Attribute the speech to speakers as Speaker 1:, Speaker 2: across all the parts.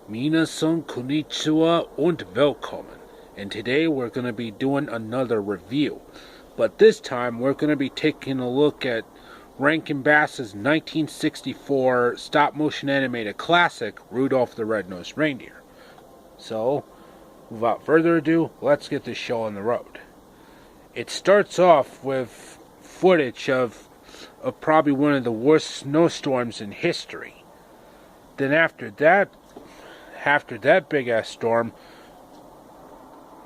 Speaker 1: Minasan konnichiwa und willkommen. And today we're going to be doing another review. But this time we're going to be taking a look at Rankin-Bass's 1964 stop-motion animated classic, Rudolph the Red-Nosed Reindeer. So, without further ado, let's get this show on the road. It starts off with footage of probably one of the worst snowstorms in history. Then after that big ass storm,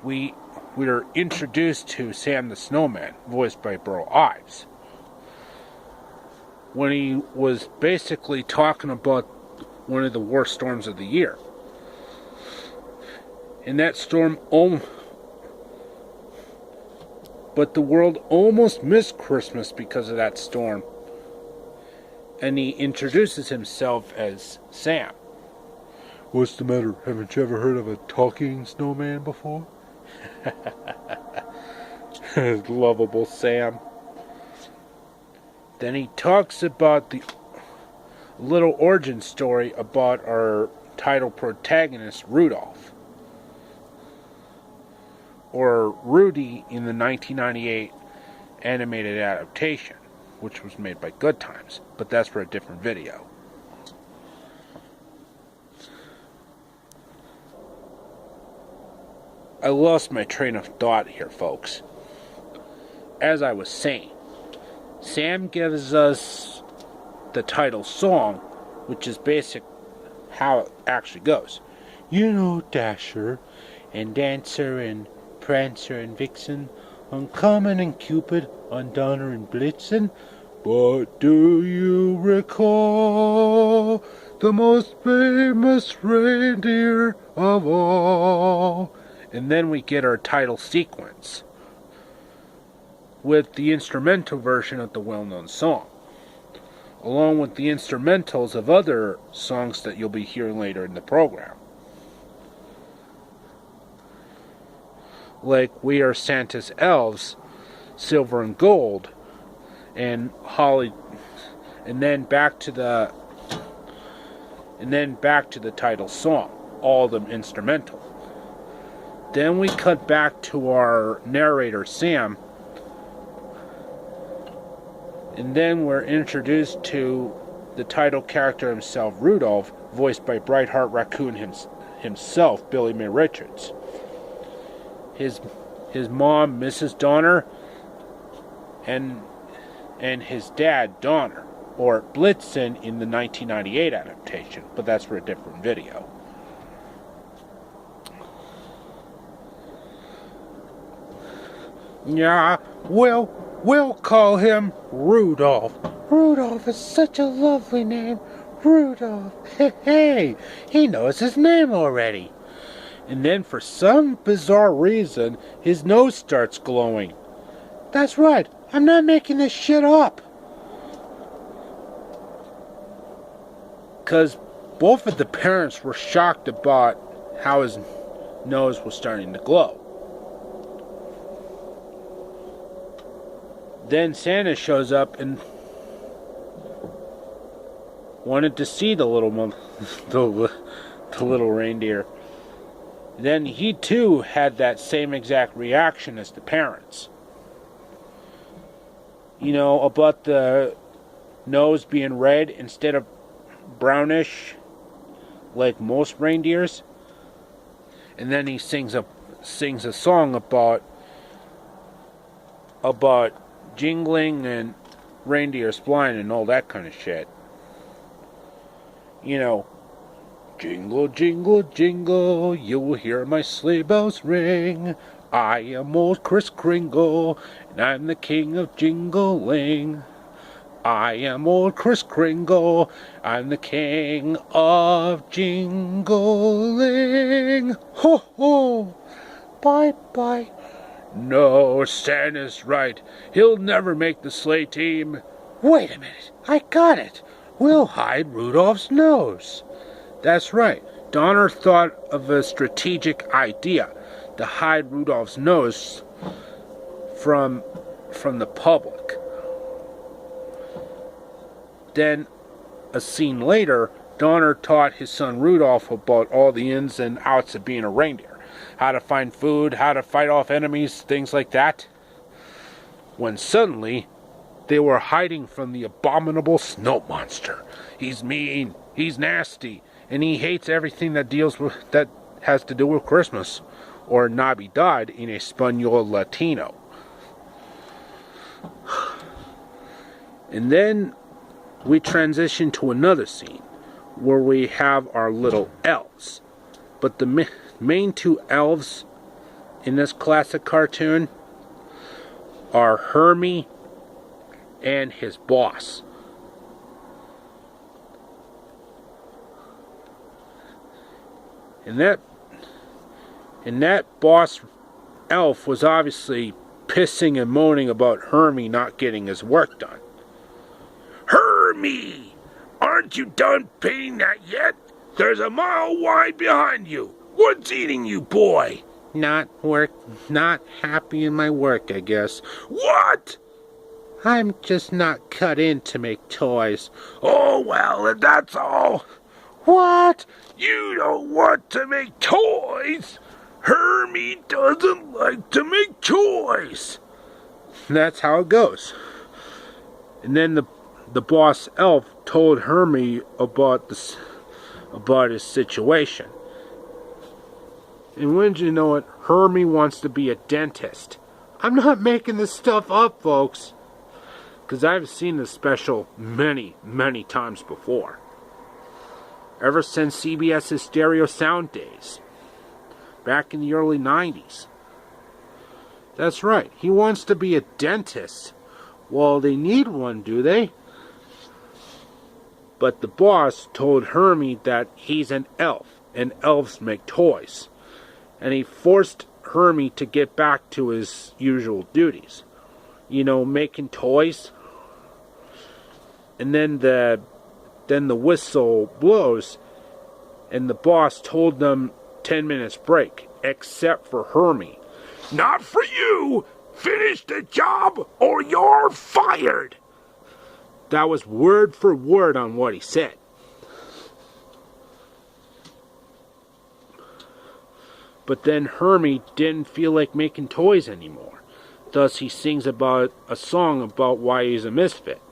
Speaker 1: we are introduced to Sam the Snowman, voiced by Burl Ives, when he was basically talking about one of the worst storms of the year. And that storm, but the world almost missed Christmas because of that storm. And he introduces himself as Sam.
Speaker 2: What's the matter? Haven't you ever heard of a talking snowman before?
Speaker 1: Lovable Sam. Then he talks about the little origin story about our title protagonist, Rudolph. Or Rudy in the 1998 animated adaptation, which was made by Good Times, but that's for a different video. I lost my train of thought here, folks. As I was saying, Sam gives us the title song, which is basic how it actually goes.
Speaker 2: You know Dasher and Dancer and Prancer and Vixen, on Comet and Cupid, on Donner and Blitzen. But do you recall the most famous reindeer of all?
Speaker 1: And then we get our title sequence with the instrumental version of the well-known song, along with the instrumentals of other songs that you'll be hearing later in the program. Like We Are Santa's Elves, Silver and Gold, and Holly, and then back to the title song, all of them instrumental. Then we cut back to our narrator, Sam, and then we're introduced to the title character himself, Rudolph, voiced by Brightheart Raccoon himself, Billy May Richards. His mom, Mrs. Donner, and his dad, Donner, or Blitzen in the 1998 adaptation, but that's for a different video.
Speaker 2: Yeah, we'll call him Rudolph. Rudolph is such a lovely name. Rudolph. Hey, he knows his name already.
Speaker 1: And then for some bizarre reason, his nose starts glowing.
Speaker 2: That's right, I'm not making this shit up.
Speaker 1: Because both of the parents were shocked about how his nose was starting to glow. Then Santa shows up and wanted to see the little reindeer. Then he too had that same exact reaction as the parents. You know, about the nose being red instead of brownish like most reindeers. And then he sings a song about jingling and reindeers flying and all that kind of shit. You know, jingle, jingle, jingle, you will hear my sleigh bells ring. I am old Kris Kringle, and I'm the king of jingling. I am old Kris Kringle, I'm the king of jingling. Ho ho, bye bye. No, Santa's right. He'll never make the sleigh team.
Speaker 2: Wait a minute, I got it. We'll hide Rudolph's nose.
Speaker 1: That's right. Donner thought of a strategic idea to hide Rudolph's nose from the public. Then, a scene later, Donner taught his son Rudolph about all the ins and outs of being a reindeer. How to find food, how to fight off enemies, things like that. When suddenly, they were hiding from the abominable snow monster. He's mean, he's nasty, and he hates everything that has to do with Christmas, or Navidad in Espanol Latino. And then we transition to another scene where we have our little elves. But the main two elves in this classic cartoon are Hermie and his boss. And that boss elf was obviously pissing and moaning about Hermie not getting his work done. Hermie! Aren't you done painting that yet? There's a mile wide behind you. What's eating you, boy? Not happy in my work, I guess. What? I'm just not cut in to make toys. Oh, well, if that's all. What? You don't want to make toys? Hermie doesn't like to make toys. That's how it goes. And then the boss elf told Hermie about his situation. And wouldn't you know it, Hermie wants to be a dentist. I'm not making this stuff up, folks, because I've seen this special many, many times before. Ever since CBS's Stereo Sound days, back in the early 90s. That's right, he wants to be a dentist. Well, they need one, do they? But the boss told Hermie that he's an elf, and elves make toys. And he forced Hermie to get back to his usual duties. You know, making toys. And then the whistle blows, and the boss told them 10 minutes break, except for Hermie. Not for you! Finish the job or you're fired! That was word for word on what he said. But then Hermie didn't feel like making toys anymore. Thus he sings about a song about why he's a misfit.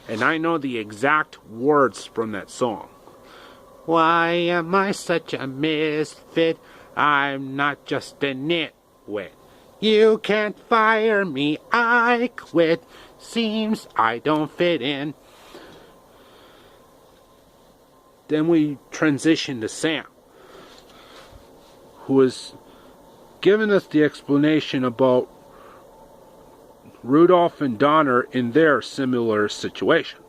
Speaker 1: And I know the exact words from that song. Why am I such a misfit? I'm not just a nitwit. You can't fire me, I quit. Seems I don't fit in. Then we transition to Sam, who is giving us the explanation about Rudolph and Donner in their similar situation.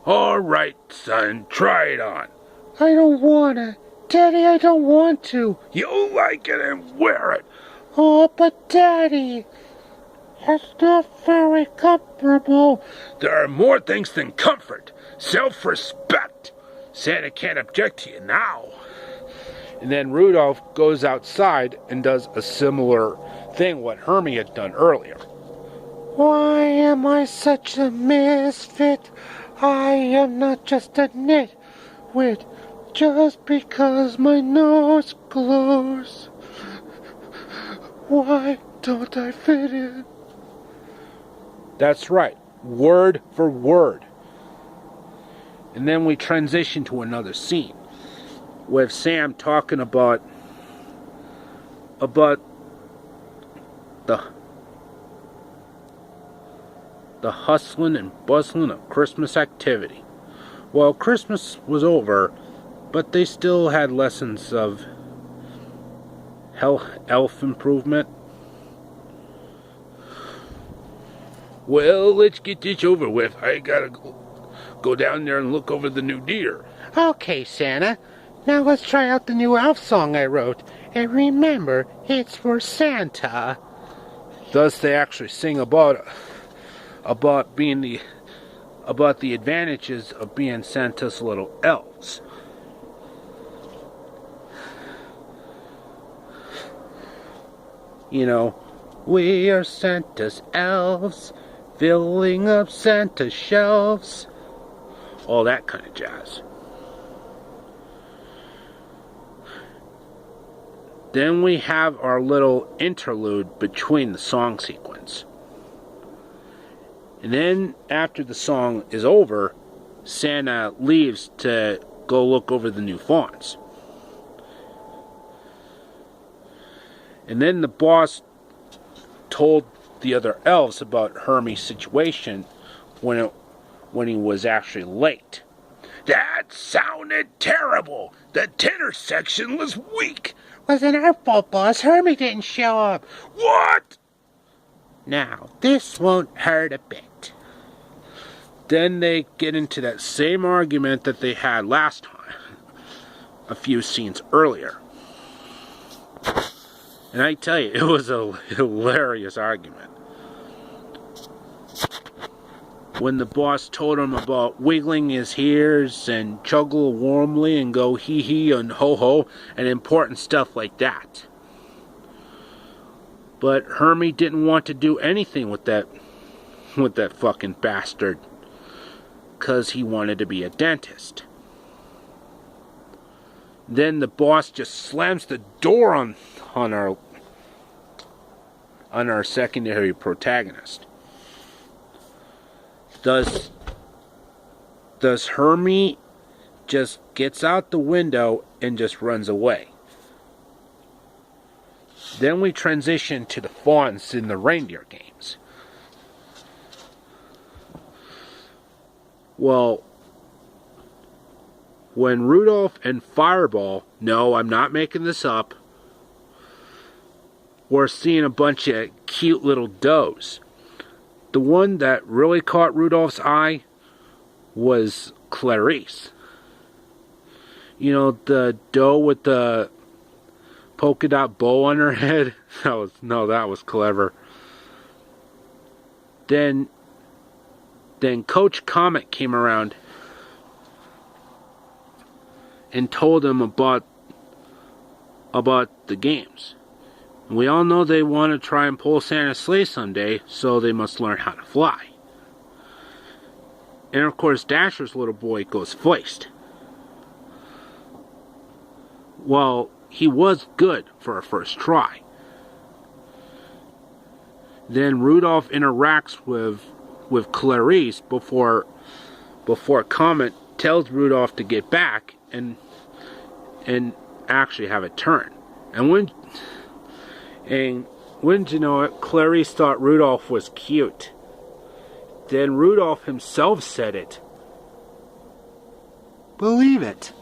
Speaker 1: All right, son, try it on. I don't want to. Daddy, I don't want to. You'll like it and wear it. Oh, but Daddy, it's not very comfortable. There are more things than comfort. Self-respect. Santa can't object to you now. And then Rudolph goes outside and does a similar thing what Hermie had done earlier. Why am I such a misfit? I am not just a nitwit. Just because my nose glows. Why don't I fit in? That's right. Word for word. And then we transition to another scene with Sam talking about the hustling and bustling of Christmas activity. Well, Christmas was over, but they still had lessons of elf improvement. Well, let's get this over with. I gotta go down there and look over the new deer. Okay, Santa. Now let's try out the new elf song I wrote. And remember, it's for Santa. Thus, they actually sing about the advantages of being Santa's little elves. You know, we are Santa's elves, filling up Santa's shelves. All that kind of jazz. Then we have our little interlude between the song sequence. And then after the song is over, Santa leaves to go look over the new fawns. And then the boss told the other elves about Hermie's situation when he was actually late. That sounded terrible. The tenor section was weak.
Speaker 2: Wasn't our fault, boss. Hermie didn't show up.
Speaker 1: What?
Speaker 2: Now, this won't hurt a bit.
Speaker 1: Then they get into that same argument that they had last time, a few scenes earlier. And I tell you, it was a hilarious argument. When the boss told him about wiggling his ears and chuckle warmly and go hee hee and ho ho and important stuff like that. But Hermie didn't want to do anything with that fucking bastard, 'cause he wanted to be a dentist. Then the boss just slams the door on our secondary protagonist. Does Hermie just gets out the window and just runs away. Then we transition to the fawns in the reindeer games. Well, when Rudolph and Fireball, no, I'm not making this up, we're seeing a bunch of cute little does. The one that really caught Rudolph's eye was Clarice. You know, the doe with the polka dot bow on her head? That was clever. Then Coach Comet came around and told them about the games. We all know they want to try and pull Santa's sleigh someday, so they must learn how to fly. And of course, Dasher's little boy goes first. Well, he was good for a first try. Then Rudolph interacts with Clarice before Comet tells Rudolph to get back and actually have a turn. And wouldn't you know it, Clarice thought Rudolph was cute. Then Rudolph himself said it.
Speaker 2: Believe it.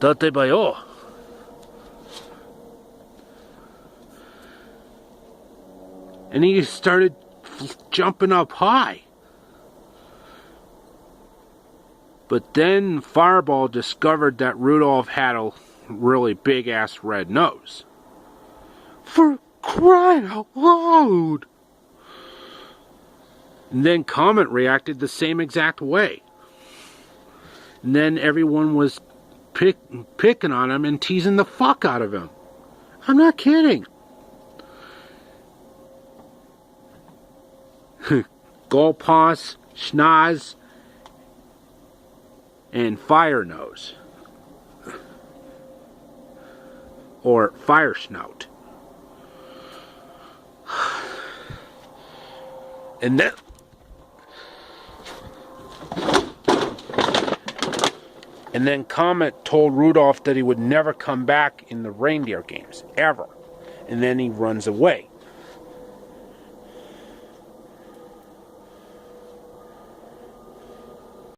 Speaker 1: Date bayo. And he started jumping up high. But then Fireball discovered that Rudolph had a really big ass red nose.
Speaker 2: For crying out loud!
Speaker 1: And then Comet reacted the same exact way. And then everyone was picking on him and teasing the fuck out of him. I'm not kidding. Golpass, Schnoz, and Fire Nose. Or Fire Snout. And then Comet told Rudolph that he would never come back in the reindeer games, ever. And then he runs away.